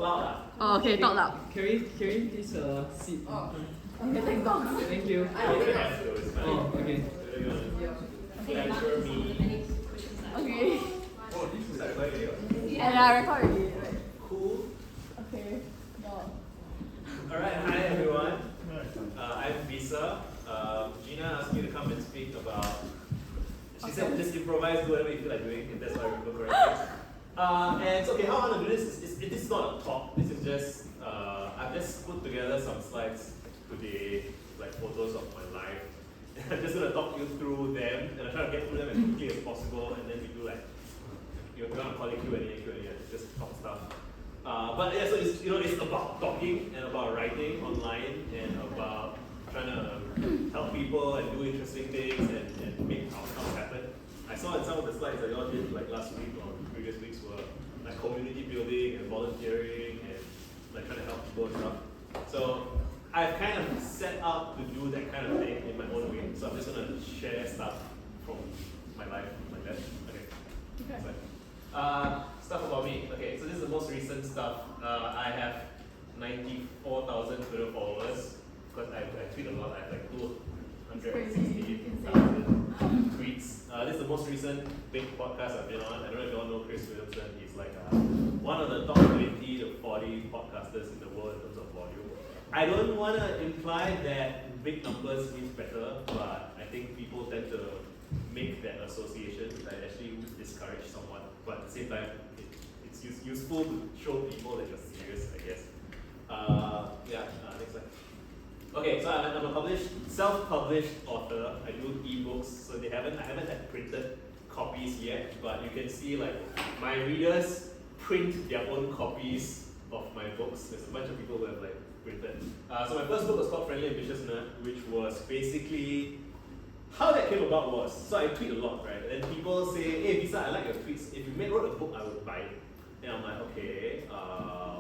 loud. Oh, okay, talk loud. Can we please sit? Okay, thanks, dogs. Thank you. Oh, okay. Lecture me. Okay. Oh, this is like right here. Yeah, I record already. Cool. Okay. Dog. Alright, hi everyone. I'm Visa. Gina asked me to come and speak about. She said just improvise, do whatever you feel like doing, if that's what I remember correctly. And so, okay, how I want to do this is this is not a talk. This is just I've just put together some slides today, like photos of my life. I'm just gonna talk you through them, and I try to get through them as quickly as possible, and then we do like you want to call it Q&A, just talk stuff. But yeah, so it's about talking and about writing online and about trying to help people and do interesting things and make outcomes happen. I saw in some of the slides that y'all did like last week or previous weeks were like community building and volunteering and like trying to help people and stuff. So I've kind of set out to do that kind of thing in my own way. So I'm just gonna share stuff from my life like that. Okay. Stuff about me. Okay, so this is the most recent stuff. I have 94,000 Twitter followers because I tweet a lot. I have like 260,000 tweets. This is the most recent big podcast I've been on. I don't know if you all know Chris Williamson. He's like one of the top 20 to 40 podcasters in the world in terms of volume. I don't want to imply that big numbers means better, but I think people tend to make that association, which I actually discourage somewhat. But at the same time, it's useful to show people that you're serious, I guess. Next slide. Okay, so I'm a self-published author. I do ebooks, so I haven't had printed copies yet, but you can see like my readers print their own copies of my books. There's a bunch of people who have like printed. So my first book was called Friendly Ambitious Nerd, which was basically how that came about was, so I tweet a lot, right? And people say, hey Visa, I like your tweets. If you wrote a book, I would buy it. And I'm like, okay,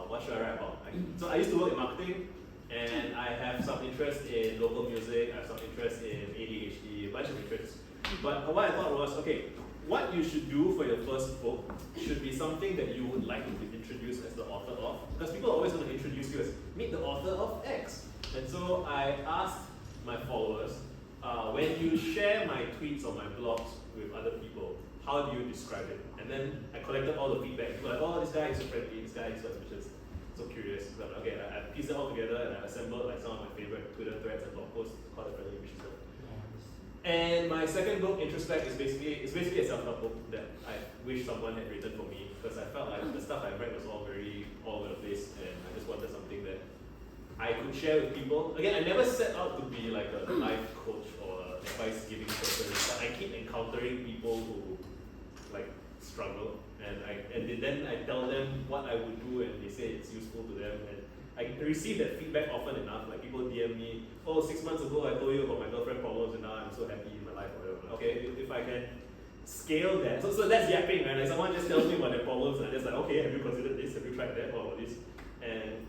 what should I write about? So I used to work in marketing, and I have some interest in local music, I have some interest in ADHD, a bunch of interests. But what I thought was, okay, what you should do for your first book should be something that you would like to be introduced as the author of. Because people are always going to introduce you as, meet the author of X. And so I asked my followers, when you share my tweets or my blogs with other people, how do you describe it? And then I collected all the feedback. People were like, oh, this guy is so friendly, this guy is so ambitious, so curious. But okay, I pieced it all together and I assembled like some of my favorite Twitter threads and blog posts called the Friendly Ambitious Nerd. And my second book, Introspect, is basically a self-help book that I wish someone had written for me, because I felt like the stuff I read was all very all over the place, and I just wanted something that I could share with people. Again, I never set out to be like a life coach or advice-giving person, but I keep encountering people who like struggle, and then I tell them what I would do, and they say it's useful to them, and I receive that feedback often enough. Like people DM me, oh, 6 months ago I told you about my girlfriend problems, and now I'm so happy in my life, or whatever. Okay, if I can scale that, so that's yapping, right? Like someone just tells me about their problems, and I'm just like, okay, have you considered this? Have you tried that? What about this?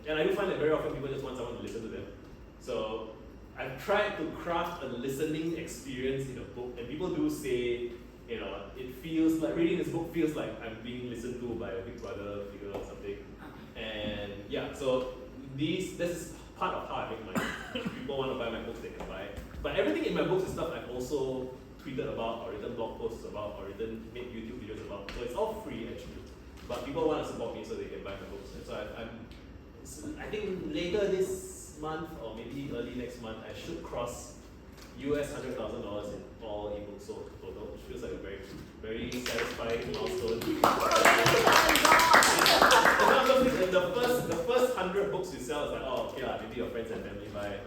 And I do find that very often people just want someone to listen to them. So I've tried to craft a listening experience in a book, and people do say, you know, it feels like reading this book feels like I'm being listened to by a big brother figure or something. And yeah, so this is part of how I make money. If people want to buy my books, they can buy it. But everything in my books is stuff I've also tweeted about, or written blog posts about, or made YouTube videos about. So it's all free actually. But people want to support me so they can buy my books. And so I think later this month or maybe early next month, I should cross US $100,000 in all ebooks sold total, which feels like a very, very satisfying milestone. The first 100 books you sell is like, oh, okay, maybe your friends and family buy.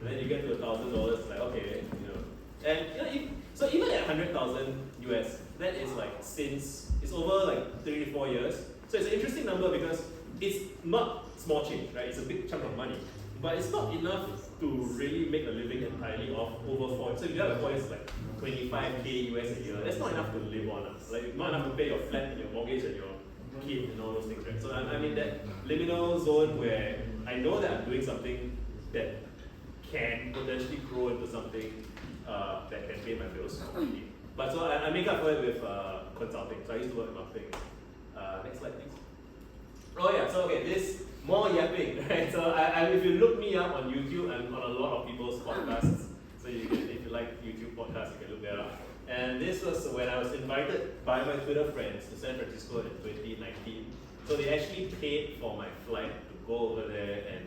And then you get to $1,000, it's like, okay, you know. And so even at 100,000 US, that is like it's over like 3 to 4 years. So it's an interesting number because it's not small change, right? It's a big chunk of money. But it's not enough to really make a living entirely off over 4 years. So if you have a point, it's like 25K US a year. That's not enough to live on. Like not enough to pay your flat and your mortgage and your kid and all those things, right? So I'm in that liminal zone where I know that I'm doing something that can potentially grow into something that can pay my bills completely. But so I make up for it with consulting. So I used to work in marketing. Next slide, please. Oh yeah, so okay, this more yapping, right? So if you look me up on YouTube, I'm on a lot of people's podcasts. So you can, if you like YouTube podcasts, you can look that up. And this was when I was invited by my Twitter friends to San Francisco in 2019. So they actually paid for my flight to go over there and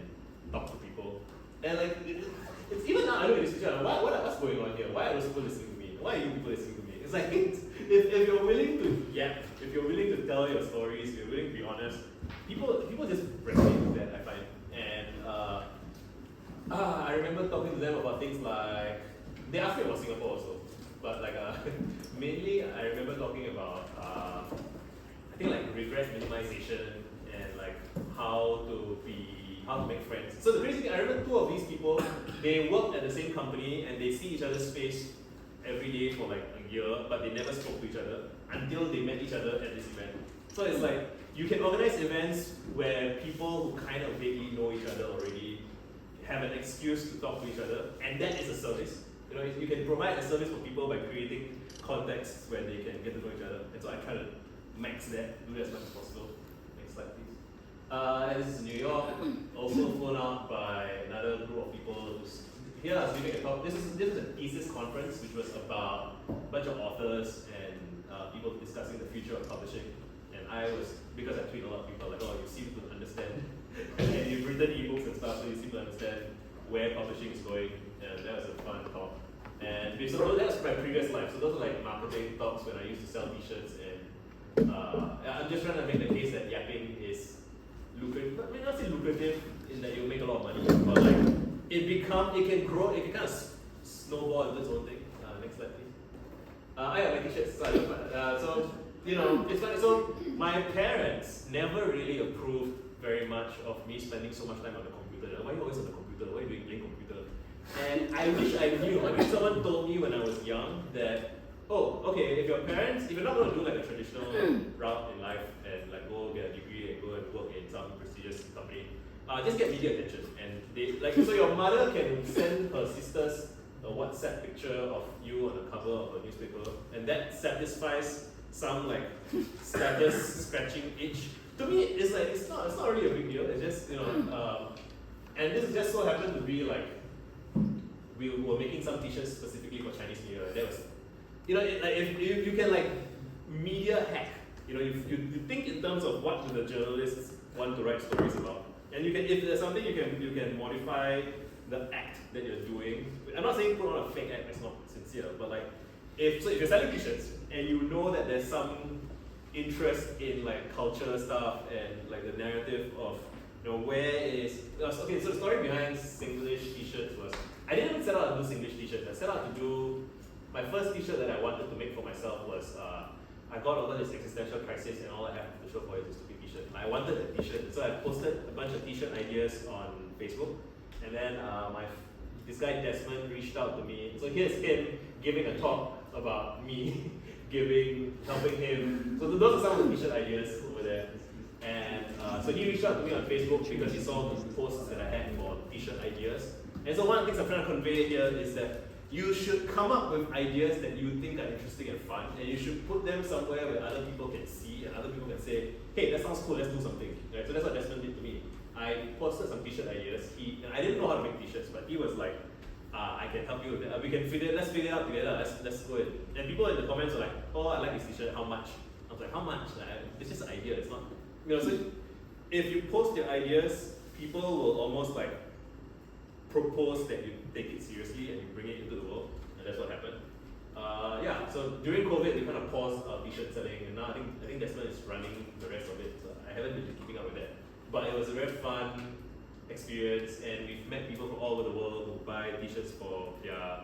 talk to people. And like, it's even now I look at this picture, I'm like, what's going on here? Why are those people listening to me? Why are you people listening to me? It's like, if you're willing to yap, if you're willing to tell your stories, if you're willing to be honest, people just resonate with that, I find. And I remember talking to them about things like, they asked me about Singapore also, but like mainly I remember talking about I think like regret minimization and like how to make friends. So the crazy thing, I remember two of these people, they worked at the same company and they see each other's face every day for like a year, but they never spoke to each other until they met each other at this event. So it's like, you can organize events where people who kind of vaguely know each other already have an excuse to talk to each other, and that is a service. You know, you can provide a service for people by creating contexts where they can get to know each other. And so I try to max that, do that as much as possible. Next slide, please. This is New York, also flown out by another group of people. Here I was giving a talk. This is a thesis conference, which was about a bunch of authors and people discussing the future of publishing. And I was, because I tweet a lot of people, like, oh, you seem to understand. And you've written ebooks and stuff, so you seem to understand where publishing is going. And that was a fun talk. And so that was my previous life. So those are like marketing talks when I used to sell t-shirts. And I'm just trying to make the case that yapping is lucrative. I mean, not say lucrative in that you'll make a lot of money, but like it can grow, it can kind of snowball into its own thing. Next slide, please. I have my t-shirts, so I love my, so you know, it's funny. So my parents never really approved very much of me spending so much time on the computer. Why are you always on the computer? Why are you doing playing computer? And I wish I knew. I wish someone told me when I was young that, oh, okay, if you're not going to do like a traditional route in life and like go get a degree and go and work in some prestigious company, just get media attention. And they like, so your mother can send her sisters a WhatsApp picture of you on the cover of a newspaper, and that satisfies some like status scratching itch. To me, it's like it's not really a big deal. It's just, you know, and this just so happened to be like we were making some t-shirts specifically for Chinese New Year. That was, you know, like if you can like media hack, you know, you think in terms of what do the journalists want to write stories about, and you can, if there's something you can modify the act that you're doing. I'm not saying put on a fake act, that's not sincere, but like if you're selling t-shirts and you know that there's some interest in like culture stuff and like the narrative of, you know, okay, so the story behind Singlish t-shirts was, I didn't even set out to do Singlish t-shirts. I set out to do, my first t-shirt that I wanted to make for myself was, I got over this existential crisis and all I have to show for it is a stupid t-shirt. I wanted a t-shirt, so I posted a bunch of t-shirt ideas on Facebook, and then this guy Desmond reached out to me. So here's him giving a talk about me helping him. So those are some of the t-shirt ideas over there. And so he reached out to me on Facebook because he saw the posts that I had for t-shirt ideas. And so one of the things I'm trying to convey here is that you should come up with ideas that you think are interesting and fun, and you should put them somewhere where other people can see and other people can say, hey, that sounds cool, let's do something. Right? So that's what Desmond did to me. I posted some t-shirt ideas. And I didn't know how to make t-shirts, but he was like, I can help you with that. Let's figure it out together. Let's go in. And people in the comments were like, oh, I like this t-shirt, how much? I was like, how much? It's just an idea, it's not, you know, so if you post your ideas, people will almost like propose that you take it seriously and you bring it into the world, and that's what happened. Yeah, so during COVID, we kind of paused our t-shirt selling, and now I think Desmond is running the rest of it, so I haven't been keeping up with that. But it was a very fun experience, and we've met people from all over the world who buy t-shirts for their,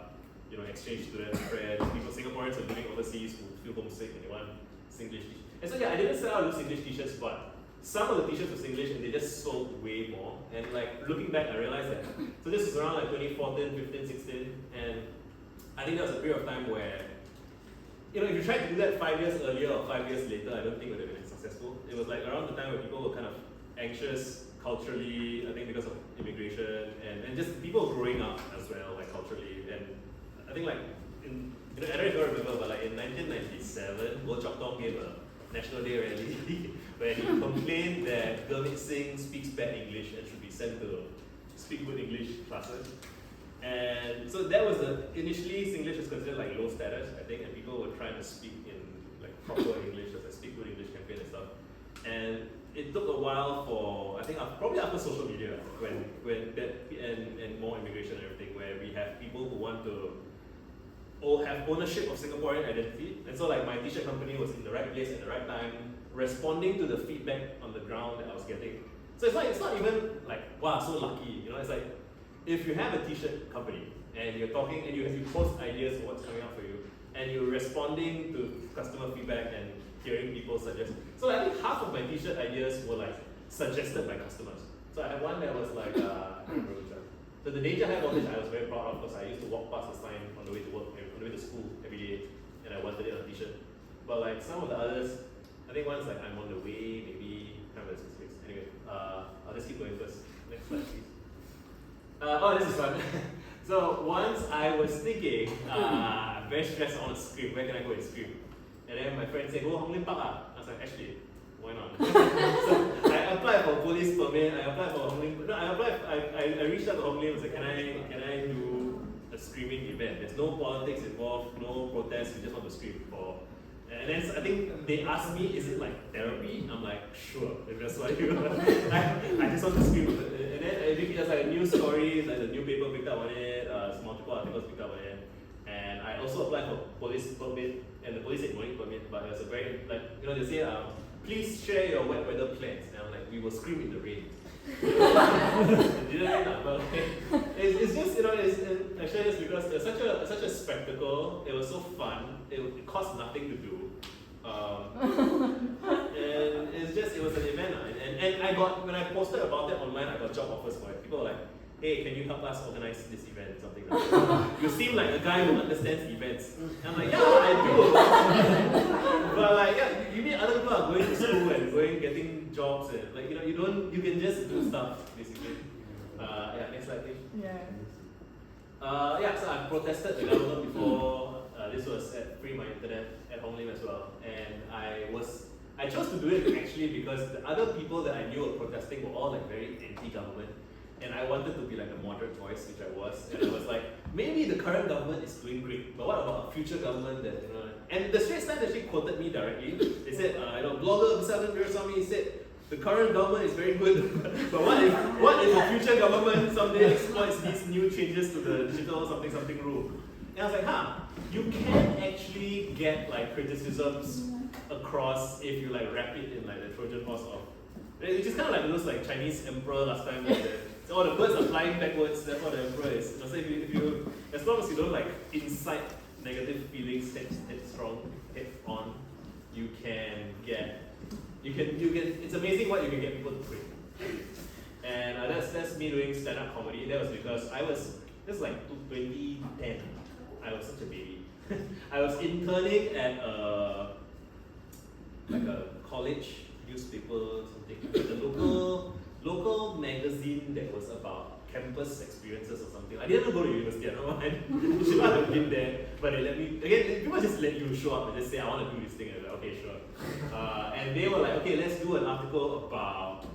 you know, exchange students, friends, people, Singaporeans who are living overseas who feel homesick and they want Singlish t-shirts. And so yeah, I didn't sell out those Singlish t-shirts, but some of the t-shirts were Singlish and they just sold way more. And like looking back, I realized that, so this was around like 2014, 15, 16, and I think that was a period of time where, you know, if you tried to do that 5 years earlier or 5 years later, I don't think it would have been successful. It was like around the time where people were kind of anxious culturally, I think because of immigration and just people growing up as well, like culturally. And I think like, I don't know if you remember, but like in 1997, Whatap gave a National Day rally where he complained that Gurmit Singh speaks bad English and should be sent to speak good English classes. And so that was initially Singlish was considered like low status, I think, and people were trying to speak in like proper English, as a Speak Good English campaign and stuff. And it took a while for, I think probably after social media, when that and more immigration and everything, where we have people who want to have ownership of Singaporean identity. And so like my t-shirt company was in the right place at the right time, responding to the feedback on the ground that I was getting. So it's not even like, wow, so lucky, you know, it's like, if you have a t-shirt company and you're talking and you post ideas for what's coming up for you, and you're responding to customer feedback and hearing people suggest. So I think half of my t-shirt ideas were like suggested by customers. So I had one that was like, I can't remember which one. So the danger high voltage I was very proud of because I used to walk past the sign on the way to work, on the way to school every day, and I wanted it on a t-shirt. But like some of the others, I think one's like I'm on the way, maybe, can't remember the specifics. Anyway, I'll just keep going first. Next slide, please. Oh, this is fun. So once I was thinking, I'm very stressed, I want to scream. Where can I go and scream? And then my friend said, go Hong Lim Park. I was like, actually, why not? So I applied for police permit. I applied for Hong Lim. No, I reached out to Hong Lim and said, can I do a screaming event? There's no politics involved, no protest. We just want to scream for. And then I think they asked me, is it like therapy? I'm like, sure. If that's what you I just want to scream. And then it was like a news story, like the newspaper picked up on it, multiple articles picked up on it. And I also applied for police permit, and the police said no need permit, but it was a very, like, you know, they say, please share your wet weather plans. And I'm like, we will scream in the rain. It didn't rain, but like, it's just, you know, I share this because it's such a spectacle. It was so fun. It cost nothing to do. And it was an event. And I got, when I posted about it online, I got job offers for it. People were like, hey, can you help us organize this event? Something like that. You seem like a guy who understands events. And I'm like, yeah, I do. But like, yeah, you mean other people are going to school and getting jobs and like, you know, you can just do stuff, basically. Yeah, next slide, please. Yeah. Yeah, so I protested the government before. This was at Free My Internet at Hong Lim as well. And I chose to do it actually because the other people that I knew were protesting were all like very anti-government. And I wanted to be like a moderate voice, which I was. And I was like, maybe the current government is doing great, but what about a future government that, you know? And the Straits Times actually quoted me directly. They said, you know, blogger Visalan Veerasamy said, the current government is very good, but what if a future government someday exploits these new changes to the digital something rule? And I was like, you can actually get like criticisms across if you like wrap it in like the Trojan horse of. It's just kind of like those like Chinese emperor last time. So all the birds are flying backwards. That's what the emperor is. So if you, as long as you don't like incite negative feelings headstrong, head on, you can. It's amazing what you can get people to quit. And that's me doing stand-up comedy. That was because this was like 2010. I was such a baby. I was interning at a college newspaper, something, the local magazine that was about campus experiences or something. I didn't go to university, I don't know why. I should not have been there, but they let me, again, people just let you show up and just say, I want to do this thing, and I'm like, okay, sure. And they were like, okay, let's do an article about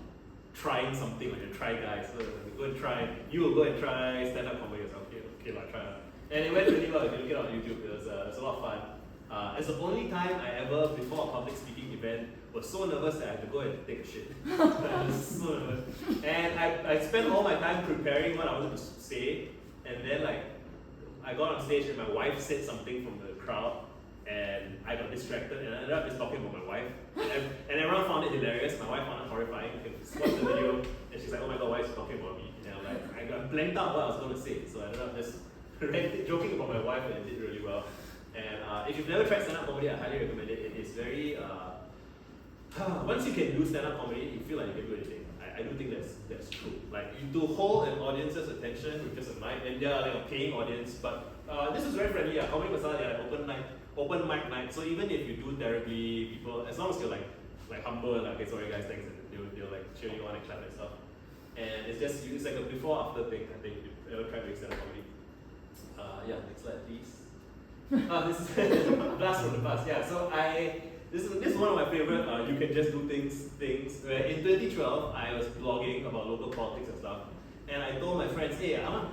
trying something, like a try guy. So go and try, you will go and try stand-up comedy or something. Okay, like try. And it went really well. If you look it up on YouTube, it was a lot of fun. It's the only time I ever, before a public speaking event, was so nervous that I had to go and take a shit. I was so nervous. And I spent all my time preparing what I wanted to say, and then like, I got on stage and my wife said something from the crowd, and I got distracted and I ended up just talking about my wife. And everyone found it hilarious. My wife found it horrifying. You can watch the video, and she's like, oh my god, why is she talking about me? And I'm like, I got blanked out what I was going to say, so I ended up just joking about my wife, and it did really well. And if you've never tried stand-up comedy, I highly recommend it. It is very, once you can do stand-up comedy, you feel like you can do anything. I do think that's true. Like, to hold an audience's attention with just a mic, and they're like a paying audience, but this is very friendly. Comedy Masala, they're like open mic night, so even if you do terribly, people, as long as you're like humble and like, okay, sorry guys, thanks, and they'll like cheer you on and clap and stuff. And it's like a before-after thing, I think, if you ever tried doing stand-up comedy. Yeah, next slide, please. This is blast from the past. Yeah, so this is one of my favorite you can just do things where in 2012 I was blogging about local politics and stuff, and I told my friends, hey, I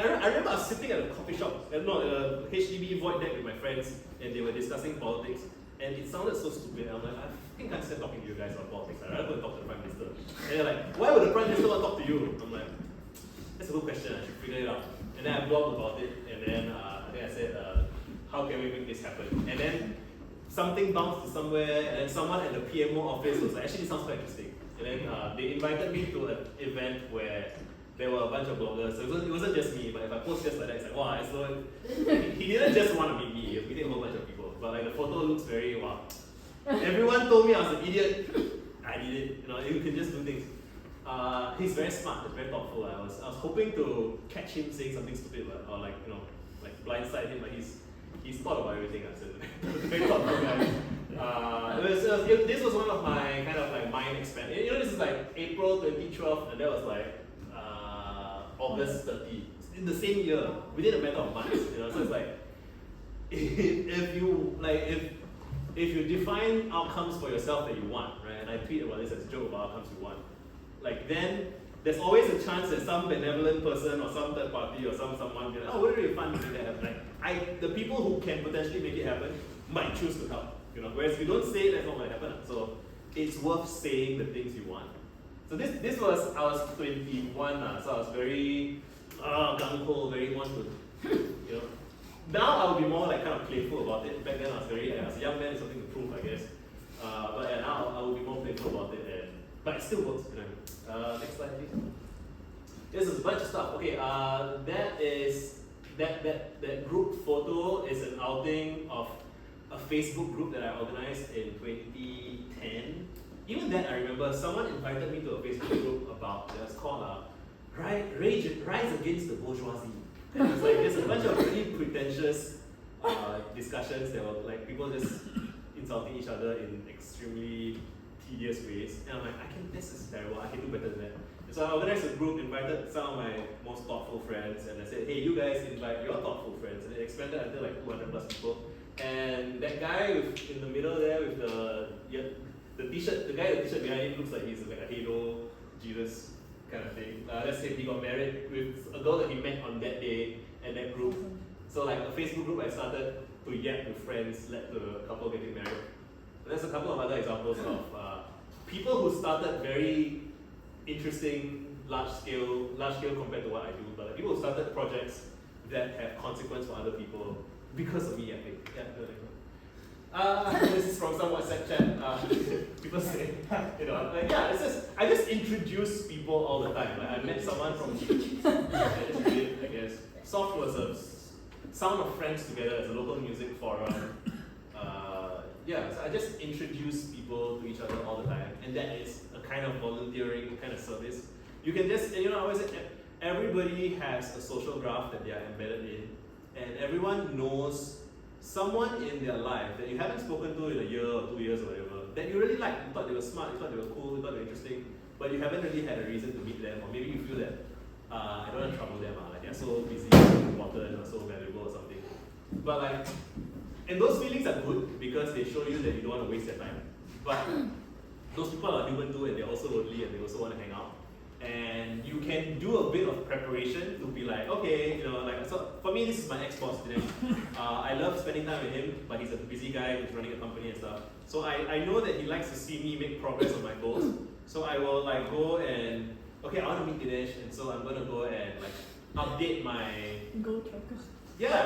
remember I was sitting at a coffee shop, no, a HDB void deck with my friends, and they were discussing politics, and it sounded so stupid. I'm like, I can't stand talking to you guys about politics. I'd rather go and talk to the Prime Minister. And they're like, why would the Prime Minister want to talk to you? I'm like, that's a good question, I should figure it out. And then I blogged about it, and then I think I said, how can we make this happen? And then something bounced to somewhere, and then someone at the PMO office was like, actually, this sounds quite interesting. And then they invited me to an event where there were a bunch of bloggers. So it wasn't just me, but if I post just like that, it's like, wow, it's so, he didn't just want to meet me, he was meeting a whole bunch of people. But like the photo looks very, wow. Everyone told me I was an idiot. I did it. You know, you can just do things. He's very smart, he's very thoughtful. I was hoping to catch him saying something stupid, or like, you know, like blindside him, but he's thought about everything I said. Very thoughtful guy. This was one of my kind of like mind expand. You know, this is like April 2012, and that was like August 30. In the same year, within a matter of months. You know, so it's like if you define outcomes for yourself that you want, right? And I tweet about this as a joke about outcomes you want. Like then there's always a chance that some benevolent person or some third party or someone be like, oh, wouldn't it be fun to make that happen? Like the people who can potentially make it happen might choose to help. You know, whereas if you don't say it, that's not going to happen. So it's worth saying the things you want. So this was, I was 21, so I was very gung-ho, very want to, you know. Now I would be more like kind of playful about it. Back then I was a young man, something to prove, I guess. But yeah, now I will be more playful about it, but it still works. You know. Next slide, please. This is a bunch of stuff. Okay, that group photo is an outing of a Facebook group that I organized in 2010. Even then, I remember someone invited me to a Facebook group about that's called Rise Against the Bourgeoisie. And it's like there's a bunch of really pretentious discussions that were like people just insulting each other in extremely tedious ways. And I'm like, this is terrible, I can do better than that. And so I organized a group, invited some of my most thoughtful friends, and I said, hey, you guys invite your thoughtful friends. And it expanded until like 200 plus people. And that guy in the middle there with the t-shirt, the guy with the t-shirt behind him looks like he's like a Halo Jesus kind of thing. Let's say he got married with a girl that he met on that day at that group. So like a Facebook group I started to yap with friends led to a couple getting married. And there's a couple of other examples of people who started very interesting, large scale compared to what I do, but like people who started projects that have consequence for other people because of me yapping. This is from some WhatsApp chat. People say, you know, like, yeah, it's just I just introduce people all the time. Like I met someone from I guess. Soft was a Sound of Friends Together as a local music forum. So I just introduce people to each other all the time, and that is a kind of volunteering kind of service. You can just, and you know, I always say everybody has a social graph that they are embedded in, and everyone knows someone in their life that you haven't spoken to in a year or 2 years or whatever, that you really like. You thought they were smart, you thought they were cool, you thought they were interesting, but you haven't really had a reason to meet them, or maybe you feel that I don't want to trouble them, like they're so busy, so important, or so valuable or something. But like, and those feelings are good because they show you that you don't want to waste your time. But those people are human too, and they're also lonely, and they also want to hang out. And you can do a bit of preparation to be like, okay, you know, like, so for me, this is my ex-boss, Dinesh. I love spending time with him, but he's a busy guy who's running a company and stuff. So I know that he likes to see me make progress on my goals. So I will like go and, okay, I want to meet Dinesh, and so I'm going to go and like update my... Go tracker. Yeah, I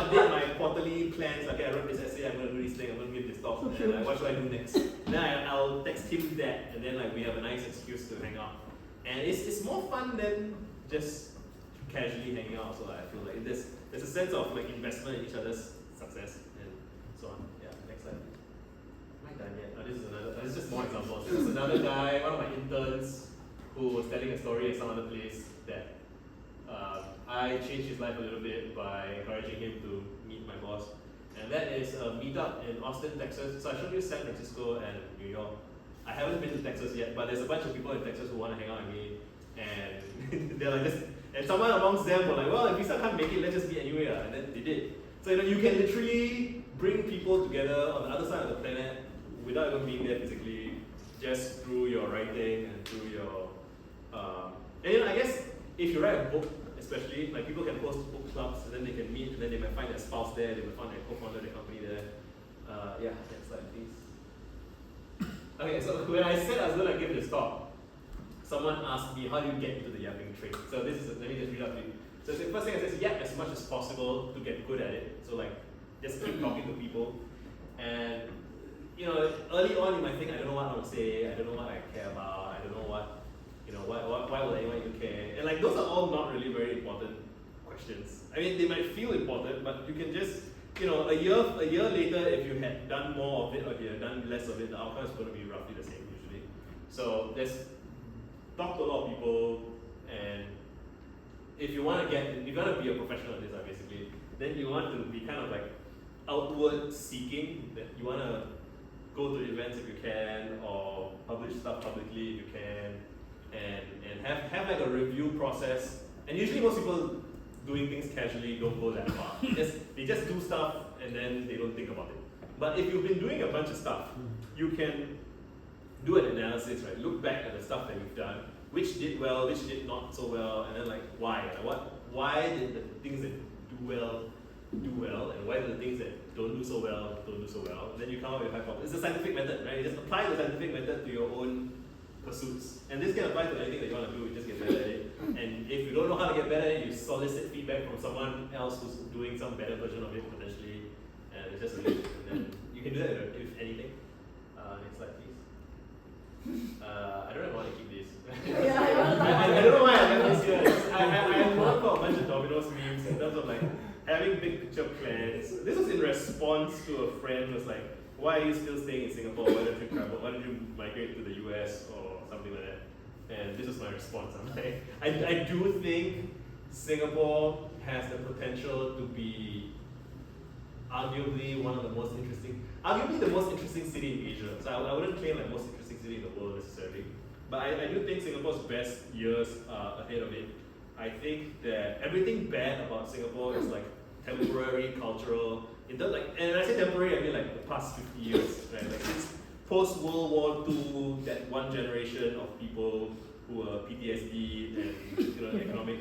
update my quarterly plans. Okay, I wrote this essay, I'm going to do this thing, I'm going to give this talk, and like, what should I do next? Then I'll text him that, and then like we have a nice excuse to hang out. And it's more fun than just casually hanging out. So I feel like there's a sense of like investment in each other's success and so on. Yeah, next slide. Am I done yet? This is just more examples. This is another guy, one of my interns, who was telling a story at some other place that I changed his life a little bit by encouraging him to meet my boss. And that is a meetup in Austin, Texas. So I showed you San Francisco and New York. I haven't been to Texas yet, but there's a bunch of people in Texas who want to hang out with me, and they're like, and someone amongst them were like, well, if Lisa can't make it, let's just meet anyway, and then they did. So you know, you can literally bring people together on the other side of the planet without even being there physically, just through your writing and through your, and I guess if you write a book, especially, like people can host book clubs and then they can meet and then they might find their spouse there, they might find their co-founder of the company there. Yeah, next slide please. Okay, so when I said I was going to give this talk, someone asked me, how do you get into the yapping trade? So this is, let me just read out to you. So the first thing I said is yap as much as possible to get good at it. So like, just keep talking to people. And early on you might think, I don't know what I want to say, I don't know what I care about, I don't know what, why will anyone even care? And like, those are all not really very important questions. I mean, they might feel important, but you can just, a year later, if you had done more of it or if you had done less of it, the outcome is going to be roughly the same usually. So just talk to a lot of people, and if you want to be a professional at this, basically, then you want to be kind of like outward seeking, that you want to go to events if you can, or publish stuff publicly if you can, and have like a review process. And usually most people doing things casually don't go that far. They just do stuff and then they don't think about it. But if you've been doing a bunch of stuff, you can do an analysis, right? Look back at the stuff that you've done, which did well, which did not so well, and then like why? Why did the things that do well, and why did the things that don't do so well, don't do so well? And then you come up with a hypothesis. It's a scientific method, right? You just apply the scientific method to your own pursuits. And this can apply to anything that you want to do, you just get better at it. And if you don't know how to get better at it, you solicit feedback from someone else who's doing some better version of it potentially. And it's just a link. And then you can do that with anything. Next slide, please. I don't know how to keep this. I don't know why I left this here. I have worked for a bunch of Domino's memes in terms of like having big picture plans. This was in response to a friend who was like, why are you still staying in Singapore? Why don't you travel? Why don't you migrate to the US or something like that? And this was my response. I'm like, I do think Singapore has the potential to be arguably the most interesting city in Asia. So I wouldn't claim like most interesting city in the world necessarily. But I do think Singapore's best years are ahead of it. I think that everything bad about Singapore is like temporary, cultural. And when I say temporary, I mean like the past 50 years, right? Like since post-World War II, that one generation of people who were PTSD and economic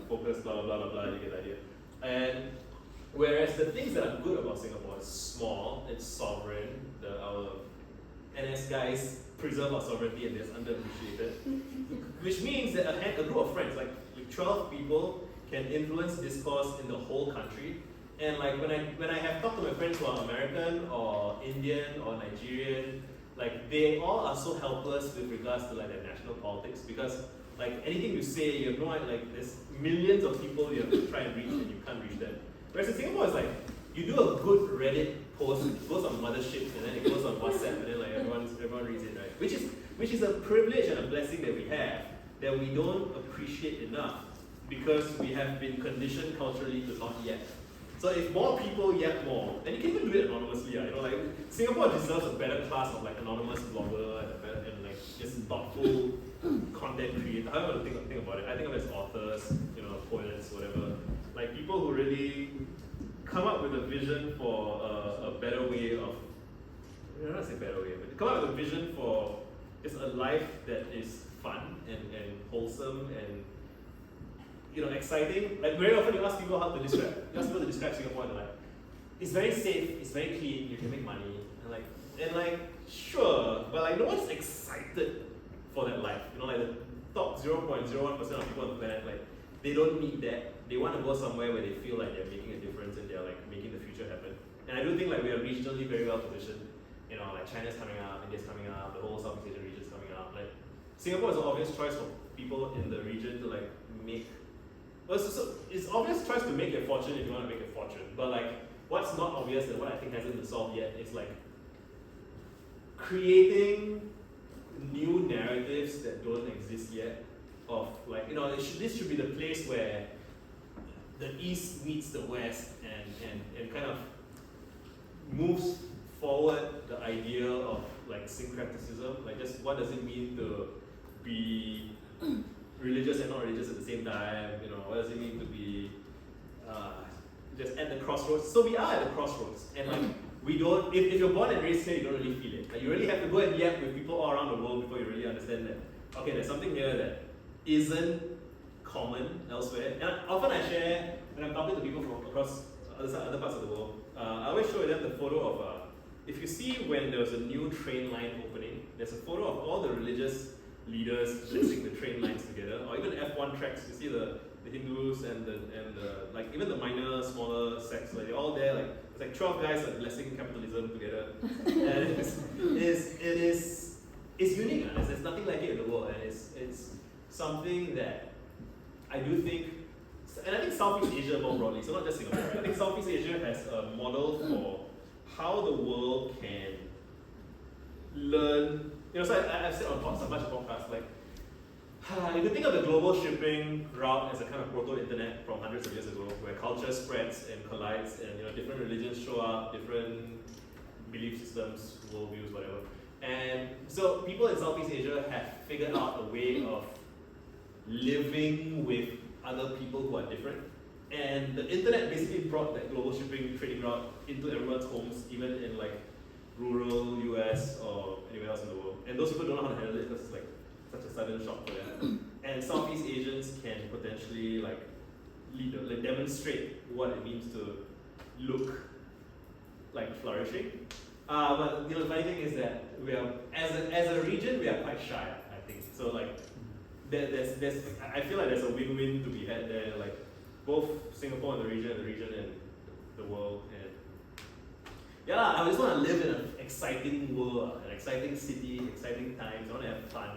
focus, blah blah blah blah. You get the idea. And whereas the things that are good about Singapore is small, it's sovereign. Our NS guys preserve our sovereignty and it's underappreciated, which means that a group of friends, like 12 people, can influence discourse in the whole country. And like when I have talked to my friends who are American or Indian or Nigerian, like they all are so helpless with regards to like their national politics, because like anything you say, you have no idea, like there's millions of people you have to try and reach and you can't reach them. Whereas in Singapore, it's like you do a good Reddit post, it goes on Mothership and then it goes on WhatsApp and then like everyone reads it, right? Which is a privilege and a blessing that we have that we don't appreciate enough, because we have been conditioned culturally to not yet. So if more people yap more, and you can even do it anonymously, like Singapore deserves a better class of like anonymous blogger and like just thoughtful content creator. How do you want to think about it? I think of it as authors, poets, whatever. Like people who really come up with a vision for a better way of, I don't want to say better way, but come up with a vision for just a life that is fun and wholesome and exciting. Like very often you ask people to describe Singapore and like, it's very safe, it's very clean, you can make money, and sure, but like no one's excited for that life. Like the top 0.01% of people on the planet, like they don't need that. They want to go somewhere where they feel like they're making a difference and they're like making the future happen. And I do think like we are regionally very well positioned. Like China's coming up, India's coming up, the whole Southeast Asian region's coming up. Like Singapore is an obvious choice for people in the region to like make. Well, so it's obvious choice to make your fortune if you want to make a fortune. But like what's not obvious and what I think hasn't been solved yet is like creating new narratives that don't exist yet. Of like this should be the place where the East meets the West and kind of moves forward the idea of like syncretism, like just what does it mean to be religious and not religious at the same time, what does it mean to be just at the crossroads? So we are at the crossroads, and like we don't, if you're born and raised here, you don't really feel it. Like, you really have to go and yap with people all around the world before you really understand that, okay, there's something here that isn't common elsewhere. And often I share, when I'm talking to people from across other parts of the world, I always show them the photo of, if you see when there was a new train line opening, there's a photo of all the religious leaders blessing the train lines together, or even F1 tracks. You see the Hindus and the like even the minor, smaller sects, like they're all there. Like it's like 12 guys like blessing capitalism together, and it's unique. There's nothing like it in the world, and it's something that I do think, and I think Southeast Asia more broadly, so not just Singapore. Right? I think Southeast Asia has a model for how the world can learn. You know, so I've said on a bunch of podcasts, like, if you think of the global shipping route as a kind of proto-internet from hundreds of years ago, where culture spreads and collides, and different religions show up, different belief systems, worldviews, whatever. And so people in Southeast Asia have figured out a way of living with other people who are different. And the internet basically brought that global shipping trading route into everyone's homes, even in like rural US or anywhere else in the world. And those people don't know how to handle it because it's like such a sudden shock for them. And Southeast Asians can potentially like demonstrate what it means to look like flourishing. But the funny thing is that we are, as a region, we are quite shy, I think. So like, I feel like there's a win-win to be had there. Like both Singapore and the region and the world. And yeah, I just want to live in an exciting world, an exciting city, exciting times. I want to have fun.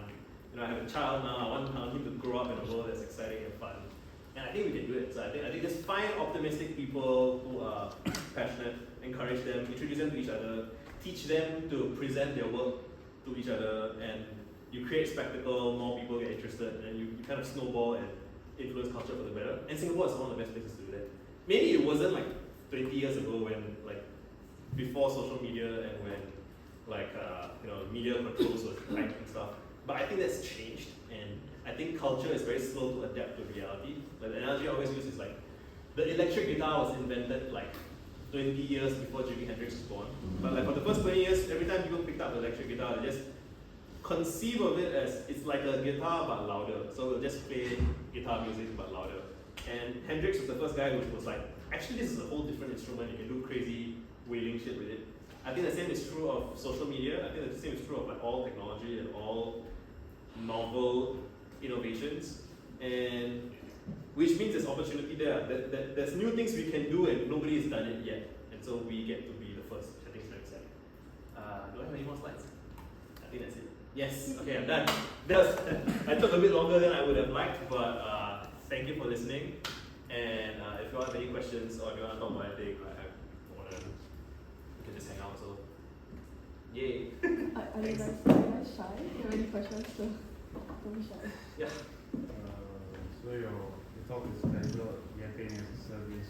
I have a child now. I want him to grow up in a world that's exciting and fun. And I think we can do it. So I think just find optimistic people who are passionate, encourage them, introduce them to each other, teach them to present their work to each other, and you create spectacle, more people get interested, and you kind of snowball and influence culture for the better. And Singapore is one of the best places to do that. Maybe it wasn't like 20 years ago when like before social media and when like media controls was tight and stuff. But I think that's changed, and I think culture is very slow to adapt to reality. Like the analogy I always use is like the electric guitar was invented like 20 years before Jimi Hendrix was born. But like for the first 20 years, every time people picked up the electric guitar, they just conceive of it as it's like a guitar but louder. So we'll just play guitar music but louder. And Hendrix was the first guy who was like, actually this is a whole different instrument, you can do crazy wailing shit with it. I think the same is true of social media. I think the same is true of like all technology and all novel innovations. And which means there's opportunity there. There's new things we can do and nobody has done it yet. And so we get to be the first, which I think is very exciting. Do I have any more slides? I think that's it. Yes, okay, I'm done. I took a bit longer than I would have liked, but thank you for listening. And if you have any questions or if you want to talk about anything, we can just hang out. So, yay. Are you guys shy? Do you have any questions? Don't be shy. Yeah. So your talk is titled yapping-as-a-service.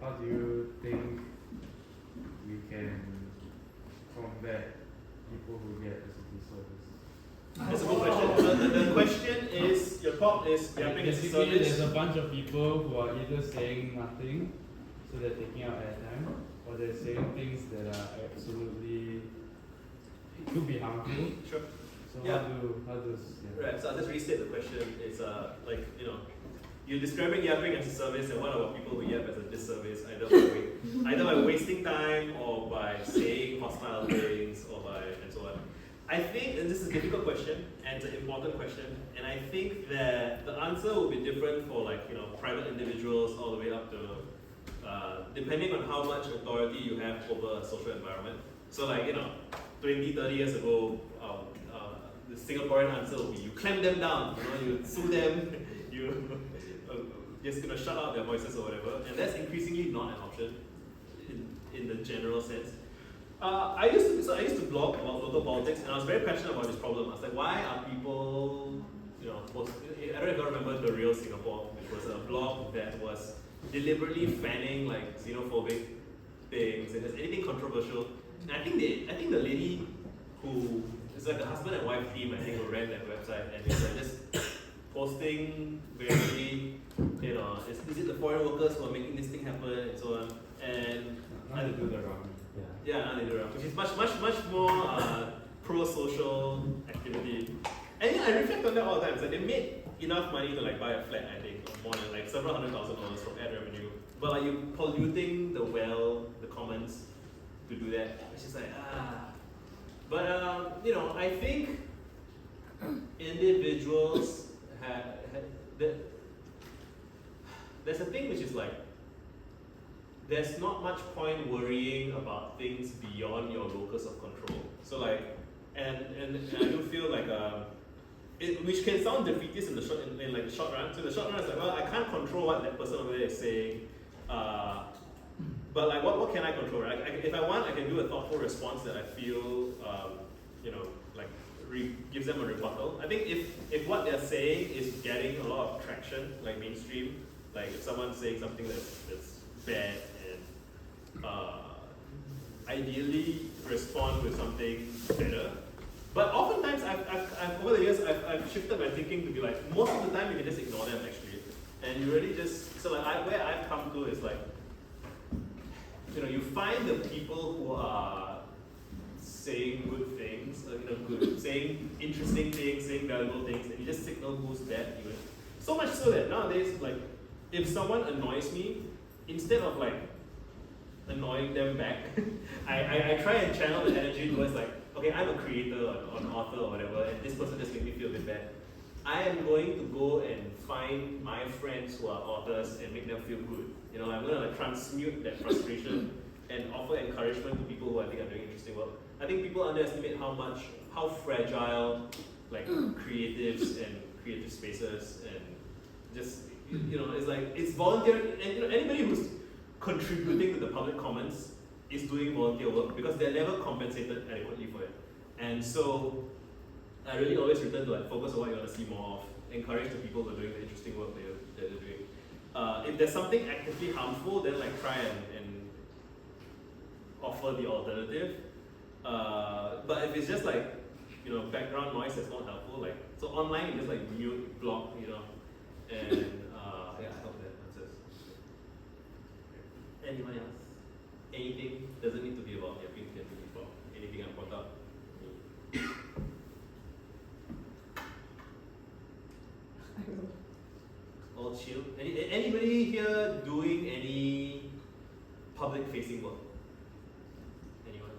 How do you think we can combat people who get as a service? That's a good question. The question is, your talk is yapping as a Basically, service. there's a bunch of people who are either saying nothing, so they're taking out airtime, or they're saying things that are absolutely could be harmful. Sure. So Yeah. how does Right, so I'll just restate the question. It's like, you're describing yapping as a service, and what about people who yap as a disservice, either by wasting time or by saying hostile things or by and so on. I think, and this is a difficult question, and it's an important question, and I think that the answer will be different for private individuals all the way up to, depending on how much authority you have over a social environment. So 20, 30 years ago, the Singaporean answer will be you clamp them down, you sue them, you just shut out their voices or whatever, and that's increasingly not an option in the general sense. I used to blog about local politics, and I was very passionate about this problem. I was like, why are people, I don't know if you remember The Real Singapore, which was a blog that was deliberately fanning xenophobic things, and there's anything controversial. And I think the lady who is like the husband and wife team, I think, who ran that website, and it's like just posting very, is it the foreign workers who are making this thing happen and so on. And Now they do the ramen. Yeah, they do it, which is much more pro-social activity. And yeah, I reflect on that all the time. Like they made enough money to like buy a flat, I think, or more than like several $100,000 from ad revenue. But like you polluting the well, the commons, to do that. It's just like But you know, I think individuals there's a thing which is like there's not much point worrying about things beyond your locus of control. So like, and I do feel like which can sound defeatist in the short in like the short run. So the short run is like, well, I can't control what that person over there is saying. But like, what can I control, right? If I want, I can do a thoughtful response that I feel, you know, like gives them a rebuttal. I think if what they're saying is getting a lot of traction, like mainstream, like if someone's saying something that's bad and ideally respond with something better. But oftentimes, I've over the years, I've shifted my thinking to be like, most of the time you can just ignore them actually, and you really just so like where I've come to is like, you know, you find the people who are saying good things, saying interesting things, saying valuable things, and you just signal who's that even. So much so that nowadays, like, if someone annoys me, instead of like annoying them back, I try and channel the energy towards like, okay, I'm a creator or an author or whatever, and this person just made me feel a bit bad. I am going to go and find my friends who are authors and make them feel good. You know, I'm going to like transmute that frustration and offer encouragement to people who I think are doing interesting work. I think people underestimate how fragile like creatives and creative spaces and just, you know, it's like, it's volunteer, and you know, anybody who's contributing to the public commons is doing volunteer work because they're never compensated adequately for it. And so I really always return to like focus on what you want to see more of, encourage the people who are doing the interesting work that they're doing. If there's something actively harmful, then like try and offer the alternative. But if it's just like, you know, background noise that's not helpful, like, so online you just like mute, block, you know, and yeah, I hope that answers. Anyone else? Anything? Doesn't need to be about yapping, can be about anything I brought up. I don't know. All chill. Anybody here doing any public facing work? Anyone?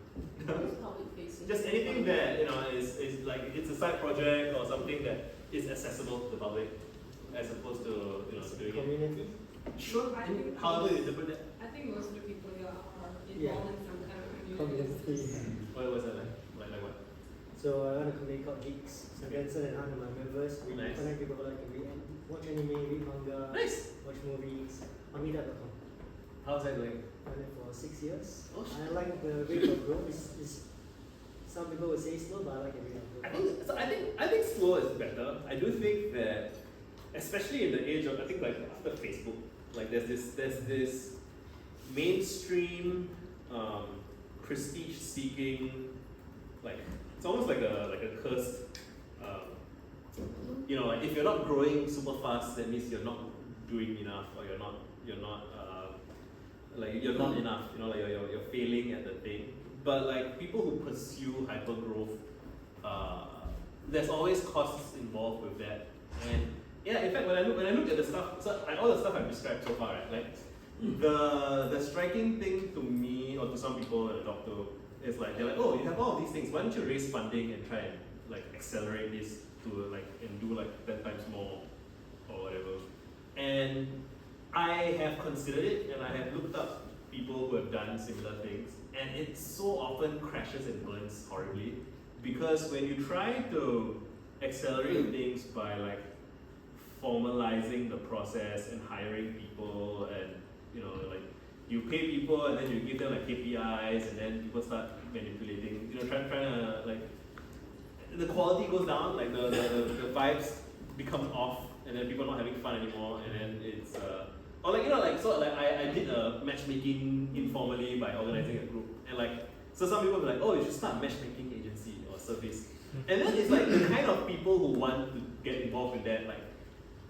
Public facing. Just anything that, you know, is like, it's a side project or something that is accessible to the public as opposed to, you know, doing Community? it. Sure. I think However you interpret that. I think most of the people here are Yeah. involved in some kind of Community. What was that like? Like what? So I run a community called Geeks. So Okay. Benson and Han are my members. We Nice. connect people who like to read, watch anime, read manga, Nice. watch movies on meetup.com. How's that going? Run it for 6 years. Oh, shit. I like the rate of growth. It's some people would say slow, but I like the rate of growth. I think slow is better. I do think that, especially in the age of, I think like after Facebook, like there's this mainstream prestige seeking, like it's almost like a cursed, you know, like if you're not growing super fast, that means you're not doing enough, or you're not like you're not enough, you know, like you're failing at the thing. But like people who pursue hyper growth, there's always costs involved with that. And yeah, in fact, when I look at the stuff, so like all the stuff I've described so far, right? Like the striking thing to me or to some people that I talk to is like they're like, oh, you have all of these things. Why don't you raise funding and try and like accelerate this to like and do like 10 times more or whatever? And I have considered it, and I have looked up people who have done similar things, and it so often crashes and burns horribly, because when you try to accelerate things by like formalizing the process and hiring people, and you know, like you pay people and then you give them like KPIs, and then people start manipulating, you know, trying to like the quality goes down, like the vibes become off, and then people are not having fun anymore, and then it's or like, you know, like, so like I did a matchmaking informally by organizing a group, and like, so some people were like, oh, you should start a matchmaking agency or service, and then it's like the kind of people who want to get involved in that, like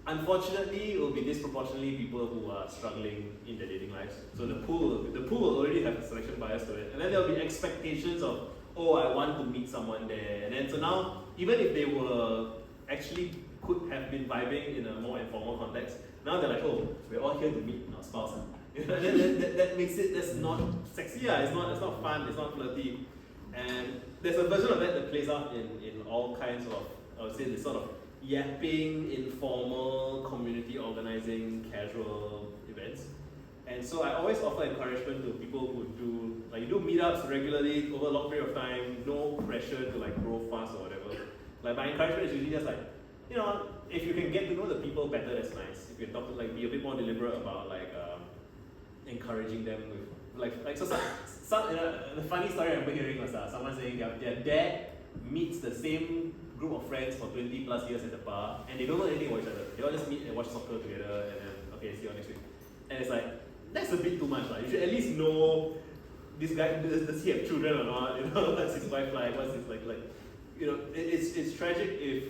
unfortunately, it will be disproportionately people who are struggling in their dating lives. So the pool will already have a selection bias to it, and then there will be expectations of, oh, I want to meet someone there, and then so now even if they were actually could have been vibing in a more informal context, now they're like, oh, we're all here to meet our spouse. That makes it, that's not sexy, it's not fun, it's not flirty. And there's a version of that plays out in all kinds of, I would say, this sort of yapping, informal, community organizing, casual events. And so I always offer encouragement to people who do, like, you do meetups regularly over a long period of time, no pressure to like grow fast or whatever. Like, my encouragement is usually just like, you know, if you can get to know the people better, that's nice. If you talk, like, be a bit more deliberate about like encouraging them with like so some the funny story I remember hearing was someone saying their dad meets the same group of friends for 20 plus years at the bar, and they don't know anything about each other. They all just meet and watch soccer together, and then okay, see you next week. And it's like, that's a bit too much. You should at least know this guy, does he have children or not? You know, what's his wife like? What's his like? You know, it's tragic if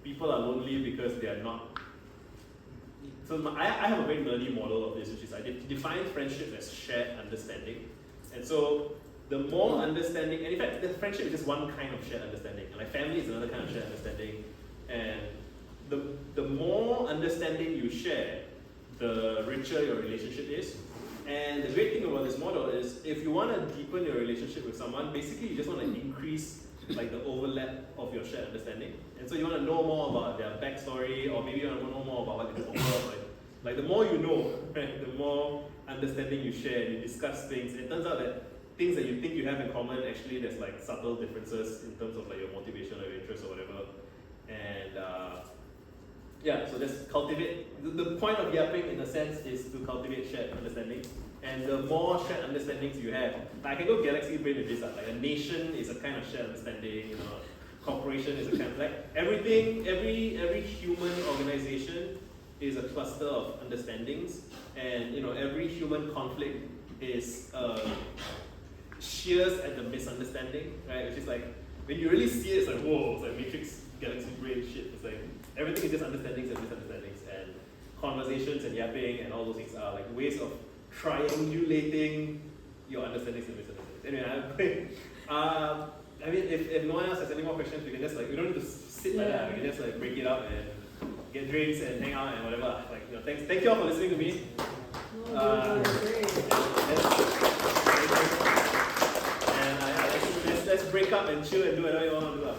people are lonely because they are not. So I have a very nerdy model of this, which is I define friendship as shared understanding. And so the more understanding, and in fact, the friendship is just one kind of shared understanding. And like family is another kind of shared understanding. And the more understanding you share, the richer your relationship is. And the great thing about this model is if you want to deepen your relationship with someone, basically you just want to increase like the overlap of your shared understanding. And so you want to know more about their backstory, or maybe you want to know more about what they offer. Like the more you know, right, the more understanding you share, you discuss things. It turns out that things that you think you have in common, actually there's like subtle differences in terms of like your motivation or your interest or whatever. And yeah, so just cultivate. The point of yapping in a sense is to cultivate shared understanding. And the more shared understandings you have, like I can go galaxy brain with this, like a nation is a kind of shared understanding, you know, corporation is a kind of, like everything, every human organization is a cluster of understandings, and you know, every human conflict is shears at the misunderstanding, right? Which is like, when you really see it, it's like, whoa, it's like Matrix galaxy brain shit. It's like, everything is just understandings and misunderstandings, and conversations and yapping and all those things are like ways of triangulating your understandings and misunderstandings. Anyway, I mean, if no one else has any more questions, we can just like, we don't need to sit like that. We can just like break it up and get drinks and hang out and whatever. Like, you know, thank you all for listening to me. And let's break up and chill and do whatever you want to do.